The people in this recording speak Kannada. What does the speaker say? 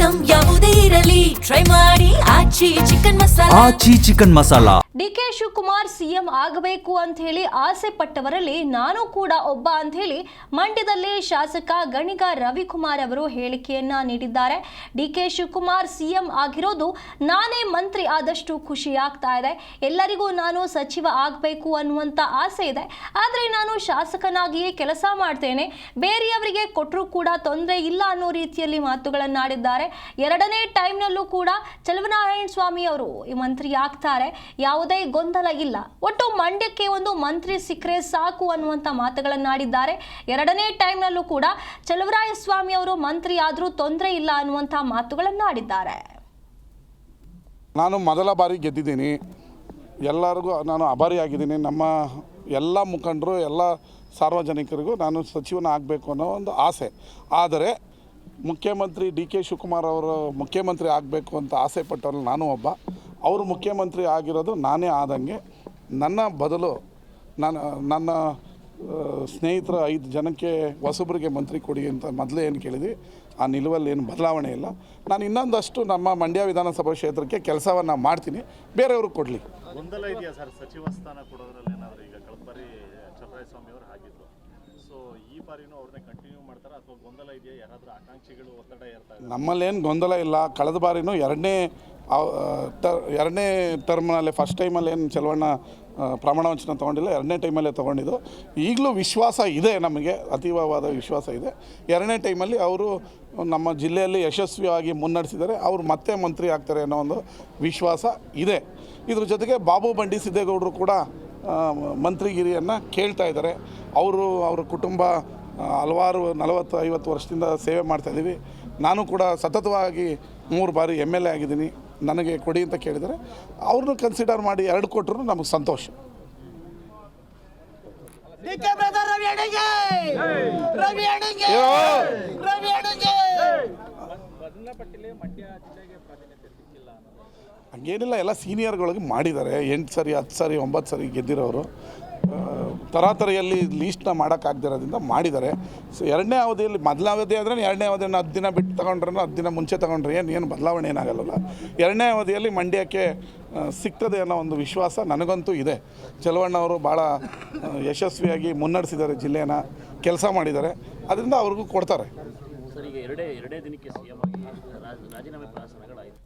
ಐಟಂ ಯಾವುದೇ ಇರಲಿ ಟ್ರೈ ಮಾಡಿ ಆಚಿ ಚಿಕನ್ ಮಸಾಲಾ. ಡಿಕೆ ಶಿವಕುಮಾರ್ ಸಿಎಂ ಆಗಬೇಕು ಅಂತ ಹೇಳಿ ಆಸೆ ಪಟ್ಟವರಲ್ಲಿ ನಾನು ಕೂಡ ಒಬ್ಬ ಅಂತ ಹೇಳಿ ಮಂಡ್ಯದಲ್ಲಿ ಶಾಸಕ ಗಣಿಗ ರವಿಕುಮಾರ್ ಅವರು ಹೇಳಿಕೆಯನ್ನ ನೀಡಿದ್ದಾರೆ. ಡಿಕೆ ಶಿವಕುಮಾರ್ ಸಿಎಂ ಆಗಿರೋದು ನಾನೇ ಮಂತ್ರಿ ಆದಷ್ಟು ಖುಷಿ ಆಗ್ತಾ ಇದೆ. ಎಲ್ಲರಿಗೂ ನಾನು ಸಚಿವ ಆಗಬೇಕು ಅನ್ನುವಂತ ಆಸೆ ಇದೆ. ಆದರೆ ನಾನು ಶಾಸಕನಾಗಿಯೇ ಕೆಲಸ ಮಾಡ್ತೇನೆ. ಬೇರೆಯವರಿಗೆ ಕೊಟ್ಟರೂ ಕೂಡ ತೊಂದರೆ ಇಲ್ಲ ಅನ್ನೋ ರೀತಿಯಲ್ಲಿ ಮಾತುಗಳನ್ನಾಡಿದ್ದಾರೆ. ಎರಡನೇ ಟೈಮ್ನಲ್ಲೂ ಕೂಡ ಚಲುವನಾರಾಯಣ ಸ್ವಾಮಿ ಅವರು ಈ ಮಂತ್ರಿ ಆಗ್ತಾರೆ. ಯಾವುದೇ ಗೊಂದಲ ಇಲ್ಲ. ಒಟ್ಟು ಮಂಡ್ಯಕ್ಕೆ ಒಂದು ಮಂತ್ರಿ ಸಿಕ್ಕರೆ ಸಾಕು ಅನ್ನುವಂತ ಮಾತುಗಳನ್ನಾಡಿದ್ದಾರೆ. ಎರಡನೇ ಟೈಮ್ನಲ್ಲೂ ಕೂಡ ಚಲುವರಾಯ ಸ್ವಾಮಿ ಅವರು ಮಂತ್ರಿ ಆದರೂ ತೊಂದರೆ ಇಲ್ಲ ಅನ್ನುವಂತ ಮಾತುಗಳನ್ನಾಡಿದ್ದಾರೆ. ನಾನು ಮೊದಲ ಬಾರಿ ಗೆದ್ದಿದ್ದೀನಿ. ಎಲ್ಲರಿಗೂ ನಾನು ಆಭಾರಿಯಾಗಿದ್ದೀನಿ. ನಮ್ಮ ಎಲ್ಲ ಮುಖಂಡರು ಎಲ್ಲ ಸಾರ್ವಜನಿಕರಿಗೂ ನಾನು ಸಚಿವನ ಆಗಬೇಕು ಅನ್ನೋ ಒಂದು ಆಸೆ. ಆದರೆ ಮುಖ್ಯಮಂತ್ರಿ ಡಿ ಕೆ ಶಿವಕುಮಾರ್ ಅವರು ಮುಖ್ಯಮಂತ್ರಿ ಆಗಬೇಕು ಅಂತ ಆಸೆ ಪಟ್ಟವ್ರಲ್ಲಿ ನಾನು ಒಬ್ಬ. ಅವರು ಮುಖ್ಯಮಂತ್ರಿ ಆಗಿರೋದು ನಾನೇ ಆದಂಗೆ. ನನ್ನ ಬದಲು ನನ್ನ ಸ್ನೇಹಿತರ 5 ಜನಕ್ಕೆ ಹೊಸಬರಿಗೆ ಮಂತ್ರಿ ಕೊಡಿ ಅಂತ ಮೊದಲೇ ಏನು ಕೇಳಿದ್ವಿ. ಆ ನಿಲುವಲ್ಲಿ ಏನು ಬದಲಾವಣೆ ಇಲ್ಲ. ನಾನು ಇನ್ನೊಂದಷ್ಟು ನಮ್ಮ ಮಂಡ್ಯ ವಿಧಾನಸಭಾ ಕ್ಷೇತ್ರಕ್ಕೆ ಕೆಲಸವನ್ನು ಮಾಡ್ತೀನಿ, ಬೇರೆಯವ್ರಿಗೆ ಕೊಡಲಿ. ಗೊಂದಲ ಇದೆಯಾ ಸರ್ ಸಚಿವ ಸ್ಥಾನ ಕೊಡೋದ್ರಲ್ಲಿ? ಏನಾದರೂ ಈಗ ಕಳೆದ ಬಾರಿ ಚಲುವರಾಯ ಸ್ವಾಮಿ ಅವರು ಆಗಿದ್ರು, ಸೊ ಈ ಬಾರಿನೂ ಅವ್ರನ್ನೇ ಕಂಟಿನ್ಯೂ ಮಾಡ್ತಾರೆ ಅಥವಾ ಗೊಂದಲ ಇದೆಯಾ? ಯಾರಾದರೂ ಆಕಾಂಕ್ಷಿಗಳು ಒತ್ತಡ ಇರ್ತಾರೆ? ನಮ್ಮಲ್ಲೇನು ಗೊಂದಲ ಇಲ್ಲ. ಕಳೆದ ಬಾರಿನೂ ಎರಡನೇ ಟರ್ಮ್ನಲ್ಲೇ ಫಸ್ಟ್ ಟೈಮಲ್ಲಿ ಏನು ಚಲವಣ್ಣ ಪ್ರಮಾಣ ವಚನ ತೊಗೊಂಡಿಲ್ಲ, ಎರಡನೇ ಟೈಮಲ್ಲೇ ತೊಗೊಂಡಿದ್ದು. ಈಗಲೂ ವಿಶ್ವಾಸ ಇದೆ, ನಮಗೆ ಅತೀವವಾದ ವಿಶ್ವಾಸ ಇದೆ. ಎರಡನೇ ಟೈಮಲ್ಲಿ ಅವರು ನಮ್ಮ ಜಿಲ್ಲೆಯಲ್ಲಿ ಯಶಸ್ವಿಯಾಗಿ ಮುನ್ನಡೆಸಿದ್ದಾರೆ. ಅವರು ಮತ್ತೆ ಮಂತ್ರಿ ಆಗ್ತಾರೆ ಅನ್ನೋ ಒಂದು ವಿಶ್ವಾಸ ಇದೆ. ಇದ್ರ ಜೊತೆಗೆ ಬಾಬು ಬಂಡಿ ಸಿದ್ದೇಗೌಡರು ಕೂಡ ಮಂತ್ರಿಗಿರಿಯನ್ನು ಕೇಳ್ತಾ ಇದ್ದಾರೆ. ಅವ್ರ ಕುಟುಂಬ ಹಲವಾರು 40-50 ವರ್ಷದಿಂದ ಸೇವೆ ಮಾಡ್ತಾಯಿದ್ದೀವಿ. ನಾನು ಕೂಡ ಸತತವಾಗಿ 3 ಬಾರಿ MLA ಆಗಿದ್ದೀನಿ. ನನಗೆ ಕೊಡಿ ಅಂತ ಕೇಳಿದರೆ ಅವ್ರನ್ನೂ ಕನ್ಸಿಡರ್ ಮಾಡಿ 2 ಕೊಟ್ಟರು ನಮಗೆ ಸಂತೋಷ. ಹಂಗೇನಿಲ್ಲ, ಎಲ್ಲ ಸೀನಿಯರ್ಗಳಿಗೆ ಮಾಡಿದ್ದಾರೆ. 8 ಸರಿ 10 ಸರಿ 9 ಸರಿ ಗೆದ್ದಿರೋರು ತರಾತರಿಯಲ್ಲಿ ಲೀಸ್ಟ್ನ ಮಾಡೋಕ್ಕಾಗದಿರೋದ್ರಿಂದ ಮಾಡಿದ್ದಾರೆ. ಸೊ ಎರಡನೇ ಅವಧಿಯಲ್ಲಿ ಮೊದಲನೇ ಅವಧಿ ಆದರೆ ಎರಡನೇ ಅವಧಿಯನ್ನು 10 ದಿನ ಬಿಟ್ಟು ತೊಗೊಂಡ್ರೆ 10 ದಿನ ಮುಂಚೆ ತೊಗೊಂಡ್ರೆ ಏನು ಬದಲಾವಣೆ ಏನಾಗಲ್ಲ. ಎರಡನೇ ಅವಧಿಯಲ್ಲಿ ಮಂಡ್ಯಕ್ಕೆ ಸಿಗ್ತದೆ ಅನ್ನೋ ಒಂದು ವಿಶ್ವಾಸ ನನಗಂತೂ ಇದೆ. ಚಲುವಣ್ಣವರು ಭಾಳ ಯಶಸ್ವಿಯಾಗಿ ಮುನ್ನಡೆಸಿದ್ದಾರೆ, ಜಿಲ್ಲೆನ ಕೆಲಸ ಮಾಡಿದ್ದಾರೆ. ಅದರಿಂದ ಅವ್ರಿಗೂ ಕೊಡ್ತಾರೆ. ಸರ್, ಈಗ ಎರಡೇ ದಿನಕ್ಕೆ ಸಿಎಂ ರಾಜೀನಾಮೆ ಪ್ರಹಸನಗಳಾಯಿತು.